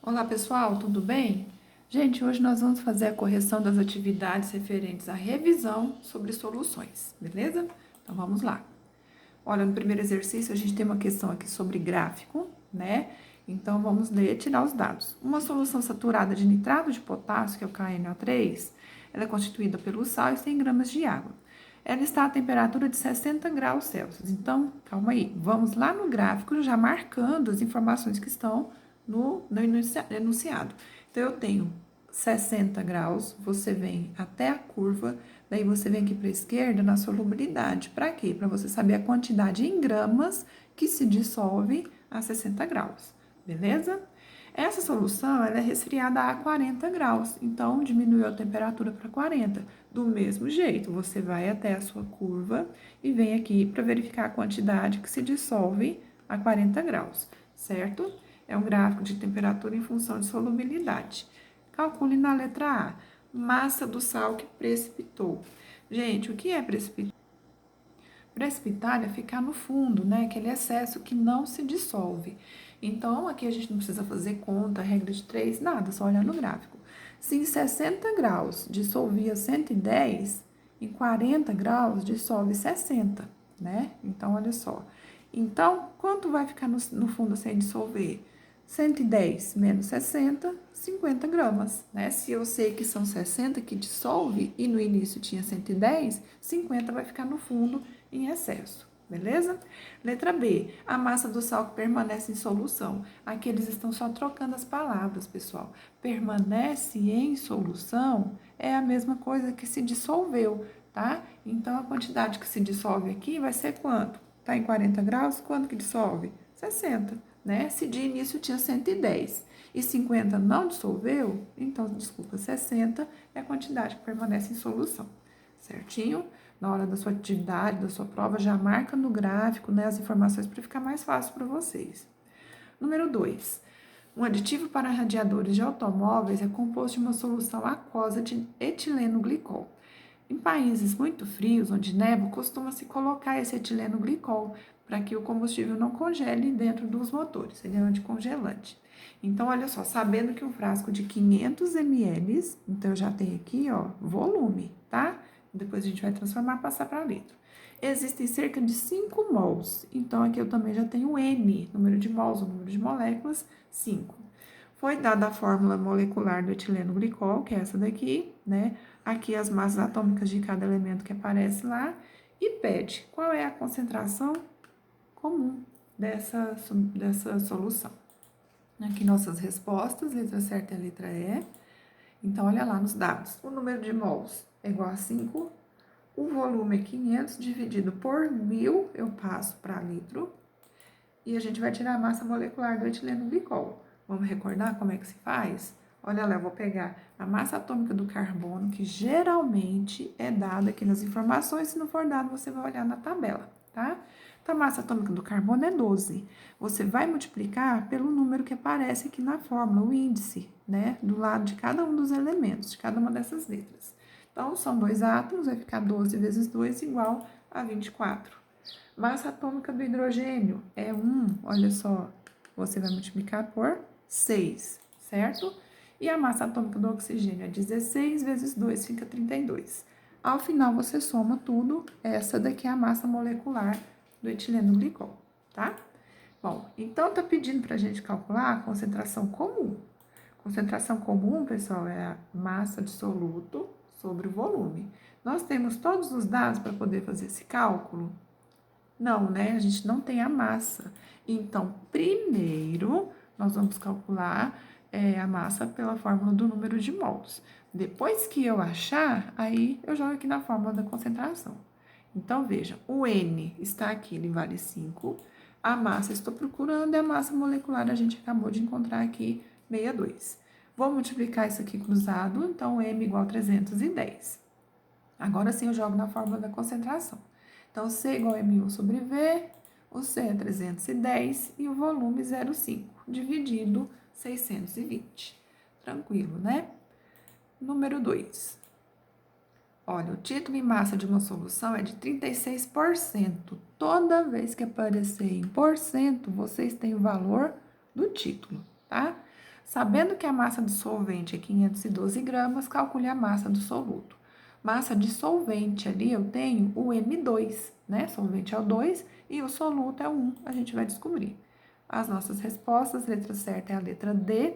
Olá pessoal, tudo bem? Gente, hoje nós vamos fazer a correção das atividades referentes à revisão sobre soluções, beleza? Então vamos lá. Olha, no primeiro exercício a gente tem uma questão aqui sobre gráfico, né? Então vamos ler e tirar os dados. Uma solução saturada de nitrato de potássio, que é o KNO3, ela é constituída pelo sal e 100 gramas de água. Ela está a temperatura de 60 graus Celsius. Então, calma aí, vamos lá no gráfico já marcando as informações que estão no enunciado. Então, eu tenho 60 graus, você vem até a curva, daí você vem aqui para a esquerda na solubilidade. Para quê? Para você saber a quantidade em gramas que se dissolve a 60 graus, beleza? Essa solução ela é resfriada a 40 graus, então diminuiu a temperatura para 40. Do mesmo jeito, você vai até a sua curva e vem aqui para verificar a quantidade que se dissolve a 40 graus, certo? É um gráfico de temperatura em função de solubilidade. Calcule na letra A, massa do sal que precipitou. Gente, o que é precipitar? Precipitar é ficar no fundo, né? Aquele excesso que não se dissolve. Então, aqui a gente não precisa fazer conta, regra de 3, nada, só olhar no gráfico. Se em 60 graus dissolvia 110, em 40 graus dissolve 60, né? Então, olha só. Então, quanto vai ficar no fundo sem dissolver? 110 menos 60, 50 gramas, né? Se eu sei que são 60 que dissolve e no início tinha 110, 50 vai ficar no fundo em excesso, beleza? Letra B, a massa do sal que permanece em solução. Aqui eles estão só trocando as palavras, pessoal. Permanece em solução é a mesma coisa que se dissolveu, tá? Então, a quantidade que se dissolve aqui vai ser quanto? Tá em 40 graus, quanto que dissolve? 60, né? Se de início tinha 110 e 50 não dissolveu, então, desculpa, 60 é a quantidade que permanece em solução, certinho? Na hora da sua atividade, da sua prova, já marca no gráfico, né, as informações para ficar mais fácil para vocês. Número 2. Um aditivo para radiadores de automóveis é composto de uma solução aquosa de etileno glicol. Em países muito frios, onde neva, costuma-se colocar esse etileno glicol para que o combustível não congele dentro dos motores, ele é anticongelante. Então, olha só, sabendo que um frasco de 500 ml, então eu já tenho aqui, ó, volume, tá? Depois a gente vai transformar, passar para litro. Existem cerca de 5 mols, então aqui eu também já tenho N, número de mols, o número de moléculas, 5. Foi dada a fórmula molecular do etileno glicol, que é essa daqui, né? Aqui as massas atômicas de cada elemento que aparece lá, e pede qual é a concentração comum dessa solução. Aqui nossas respostas, letra certa é a letra E. Então, olha lá nos dados. O número de mols é igual a 5, o volume é 500 dividido por 1000, eu passo para litro, e a gente vai tirar a massa molecular do etileno glicol. Vamos recordar como é que se faz? Olha lá, eu vou pegar a massa atômica do carbono, que geralmente é dada aqui nas informações, se não for dado, você vai olhar na tabela, tá? Então, a massa atômica do carbono é 12. Você vai multiplicar pelo número que aparece aqui na fórmula, o índice, né? Do lado de cada um dos elementos, de cada uma dessas letras. Então, são 2 átomos, vai ficar 12 vezes 2 igual a 24. Massa atômica do hidrogênio é 1, olha só, você vai multiplicar por 6, certo? E a massa atômica do oxigênio é 16 vezes 2, fica 32. Ao final, você soma tudo, essa daqui é a massa molecular do etileno glicol, tá? Bom, então tá pedindo pra gente calcular a concentração comum. Concentração comum, pessoal, é a massa de soluto sobre o volume. Nós temos todos os dados para poder fazer esse cálculo? Não, né? A gente não tem a massa. Então, primeiro, nós vamos calcular a massa pela fórmula do número de mols. Depois que eu achar, aí eu jogo aqui na fórmula da concentração. Então, veja, o N está aqui, ele vale 5. A massa, estou procurando, é a massa molecular, a gente acabou de encontrar aqui, 62. Vou multiplicar isso aqui cruzado, então M igual a 310. Agora sim eu jogo na fórmula da concentração. Então, C igual a M1 sobre V, o C é 310 e o volume 0,5, dividido 620. Tranquilo, né? Número 2. Olha, o título e massa de uma solução é de 36%. Toda vez que aparecer em porcento, vocês têm o valor do título, tá? Sabendo que a massa do solvente é 512 gramas, calcule a massa do soluto. Massa de solvente ali eu tenho o M2, né? Solvente é o 2 e o soluto é o 1, a gente vai descobrir. As nossas respostas, letra certa é a letra D,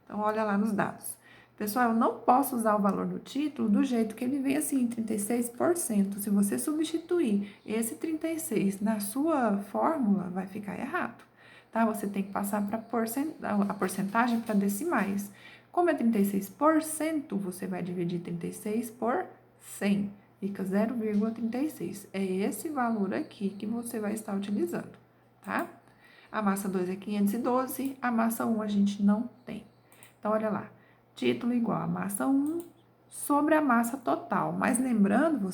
então olha lá nos dados. Pessoal, eu não posso usar o valor do título do jeito que ele vem assim, 36%. Se você substituir esse 36 na sua fórmula, vai ficar errado, tá? Você tem que passar para a porcentagem para decimais. Como é 36%, você vai dividir 36 por 100, fica 0,36. É esse valor aqui que você vai estar utilizando, tá? A massa 2 é 512, a massa 1 a gente não tem. Então, olha lá, título igual a massa 1 sobre a massa total. Mas lembrando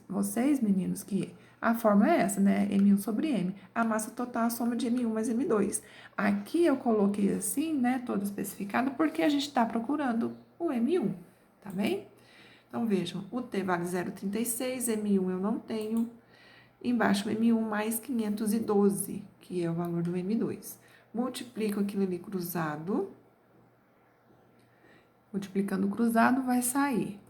vocês meninos, que a fórmula é essa, né? M1 sobre M. A massa total é a soma de M1 mais M2. Aqui eu coloquei assim, né, todo especificado, porque a gente está procurando o M1, tá bem? Então, vejam, o T vale 0,36, M1 eu não tenho. Embaixo, M1 mais 512, que é o valor do M2. Multiplico aquilo ali cruzado. Multiplicando cruzado, vai sair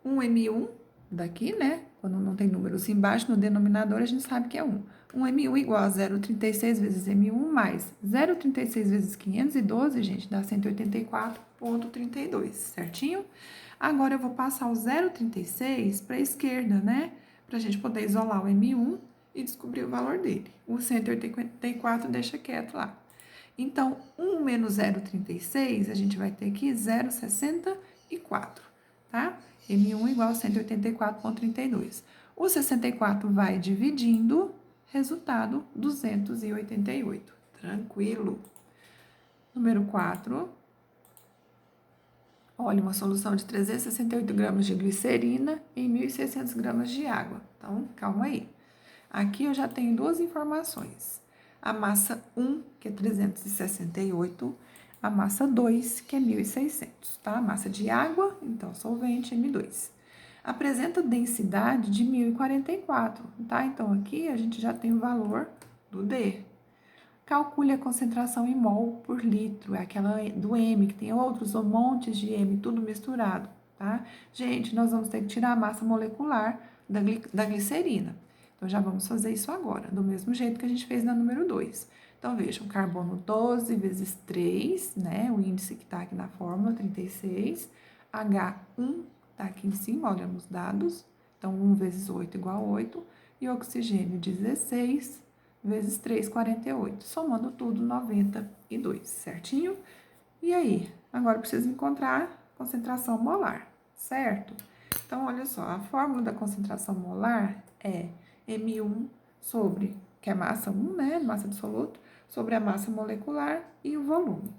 um M1 daqui, né? Quando não tem números embaixo, no denominador, a gente sabe que é 1. Um M1 igual a 0,36 vezes M1 mais 0,36 vezes 512, gente, dá 184,32, certinho? Agora, eu vou passar o 0,36 para a esquerda, né? Para a gente poder isolar o M1 e descobrir o valor dele. O 184 deixa quieto lá. Então, 1 menos 0,36, a gente vai ter aqui 0,64, tá? M1 igual a 184,32. O 64 vai dividindo, resultado 288. Tranquilo. Número 4. Olha, uma solução de 368 gramas de glicerina e 1.600 gramas de água. Então, calma aí. Aqui eu já tenho duas informações. A massa 1, que é 368, a massa 2, que é 1.600, tá? A massa de água, então solvente, M2. Apresenta densidade de 1.044, tá? Então, aqui a gente já tem o valor do D. Calcule a concentração em mol por litro, é aquela do M, que tem outros ou montes de M, tudo misturado, tá? Gente, nós vamos ter que tirar a massa molecular da glicerina. Então, já vamos fazer isso agora, do mesmo jeito que a gente fez na número 2. Então, vejam, carbono 12 vezes 3, né? O índice que está aqui na fórmula, 36. H1 está aqui em cima, olha nos dados. Então, 1 vezes 8 igual a 8. E oxigênio, 16 vezes 3, 48. Somando tudo, 92, certinho? E aí? Agora, eu preciso encontrar a concentração molar, certo? Então, olha só, a fórmula da concentração molar é M1 sobre, que é massa 1, né, massa de soluto, sobre a massa molecular e o volume.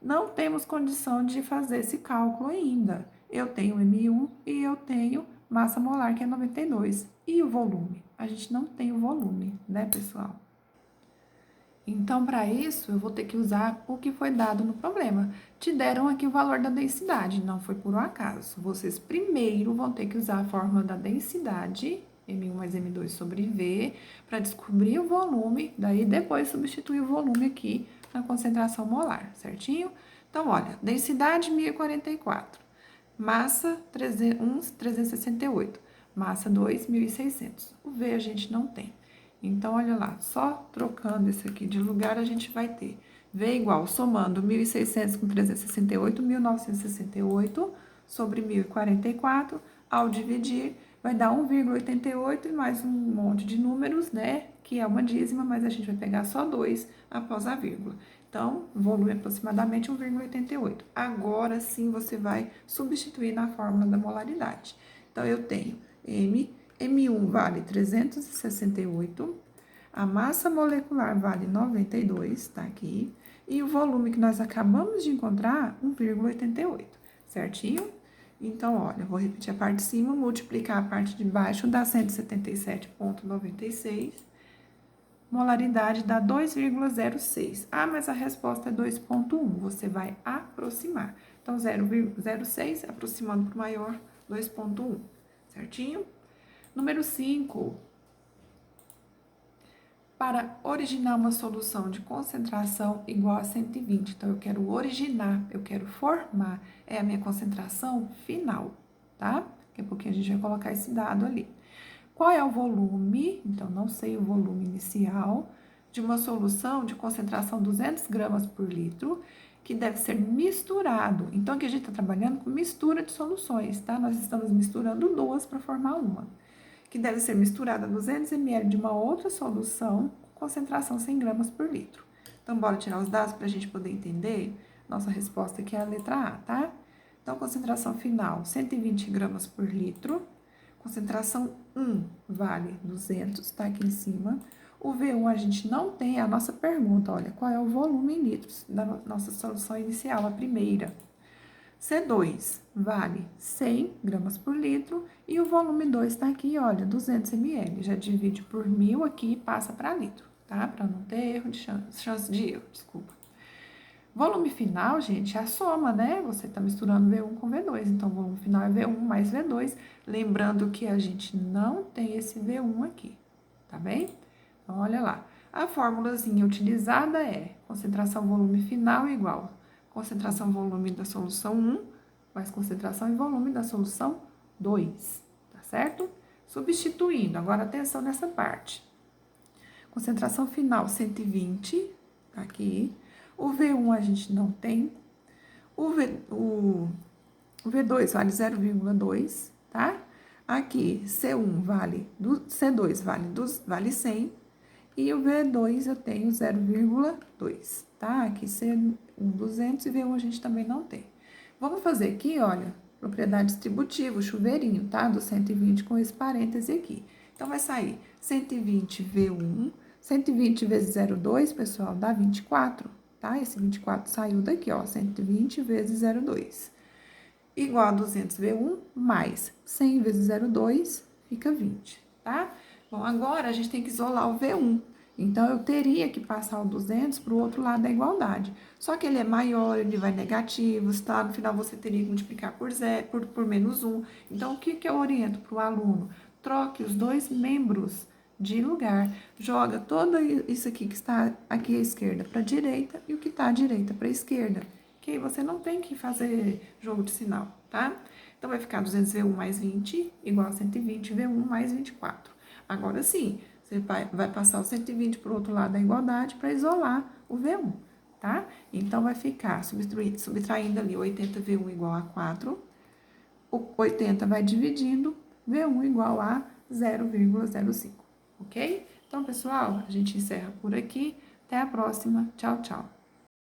Não temos condição de fazer esse cálculo ainda. Eu tenho M1 e eu tenho massa molar, que é 92. E o volume? A gente não tem o volume, né, pessoal? Então, para isso, eu vou ter que usar o que foi dado no problema. Te deram aqui o valor da densidade, não foi por um acaso. Vocês primeiro vão ter que usar a fórmula da densidade, M1 mais M2 sobre V, para descobrir o volume, daí depois substituir o volume aqui na concentração molar, certinho? Então, olha, densidade 1044, massa 368, massa 2, 1.600. O V a gente não tem. Então, olha lá, só trocando isso aqui de lugar, a gente vai ter V igual, somando 1.600 com 368, 1.968 sobre 1.044, ao dividir, vai dar 1,88 e mais um monte de números, né, que é uma dízima, mas a gente vai pegar só 2 após a vírgula. Então, volume aproximadamente 1,88. Agora sim, você vai substituir na fórmula da molaridade. Então, eu tenho M1 vale 368, a massa molecular vale 92, tá aqui, e o volume que nós acabamos de encontrar, 1,88, certinho? Então, olha, vou repetir a parte de cima, multiplicar a parte de baixo, dá 177,96, molaridade dá 2,06. Ah, mas a resposta é 2,1, você vai aproximar. Então, 0,06, aproximando para o maior, 2,1, certinho? Número 5. para originar uma solução de concentração igual a 120. Então, eu quero originar, eu quero formar, é a minha concentração final, tá? Daqui a pouquinho a gente vai colocar esse dado ali. Qual é o volume? Então, não sei o volume inicial de uma solução de concentração 200 gramas por litro, que deve ser misturado. Então, aqui a gente está trabalhando com mistura de soluções, tá? Nós estamos misturando duas para formar uma, que deve ser misturada a 200 ml de uma outra solução, com concentração 100 gramas por litro. Então, bora tirar os dados para a gente poder entender? Nossa resposta aqui é a letra A, tá? Então, concentração final, 120 gramas por litro. Concentração 1 vale 200, tá aqui em cima. O V1 a gente não tem, é a nossa pergunta, olha, qual é o volume em litros da nossa solução inicial, a primeira. C2 vale 100 gramas por litro e o volume 2 está aqui, olha, 200 ml. Já divide por 1.000 aqui e passa para litro, tá? Para não ter erro de chance de erro, desculpa. Volume final, gente, é a soma, né? Você está misturando V1 com V2, então o volume final é V1 mais V2. Lembrando que a gente não tem esse V1 aqui, tá bem? Então, olha lá. A formulazinha utilizada é concentração volume final igual concentração volume da solução 1 mais concentração e volume da solução 2, tá certo? Substituindo, agora atenção nessa parte. Concentração final 120, tá aqui. O V1 a gente não tem. O V2 vale 0,2, tá? Aqui, C1 vale, C2 vale 100. E o V2 eu tenho 0,2, tá? Aqui C1 200 e V1 a gente também não tem. Vamos fazer aqui, olha, propriedade distributiva, o chuveirinho, tá? Do 120 com esse parêntese aqui. Então, vai sair 120 V1, 120 vezes 0,2, pessoal, dá 24, tá? Esse 24 saiu daqui, ó, 120 vezes 0,2. Igual a 200 V1 mais 100 vezes 0,2 fica 20, tá? Bom, agora a gente tem que isolar o V1. Então, eu teria que passar o 200 para o outro lado da igualdade. Só que ele é maior, ele vai negativos, tá? No final, você teria que multiplicar por menos 1. Então, o que eu oriento para o aluno? Troque os dois membros de lugar. Joga todo isso aqui que está aqui à esquerda para a direita e o que está à direita para a esquerda. Que aí você não tem que fazer jogo de sinal, tá? Então, vai ficar 200V1 mais 20 igual a 120V1 mais 24. Agora sim, você vai passar o 120 para o outro lado da igualdade para isolar o V1, tá? Então, vai ficar subtraindo ali 80V1 igual a 4. O 80 vai dividindo, V1 igual a 0,05, ok? Então, pessoal, a gente encerra por aqui. Até a próxima. Tchau, tchau.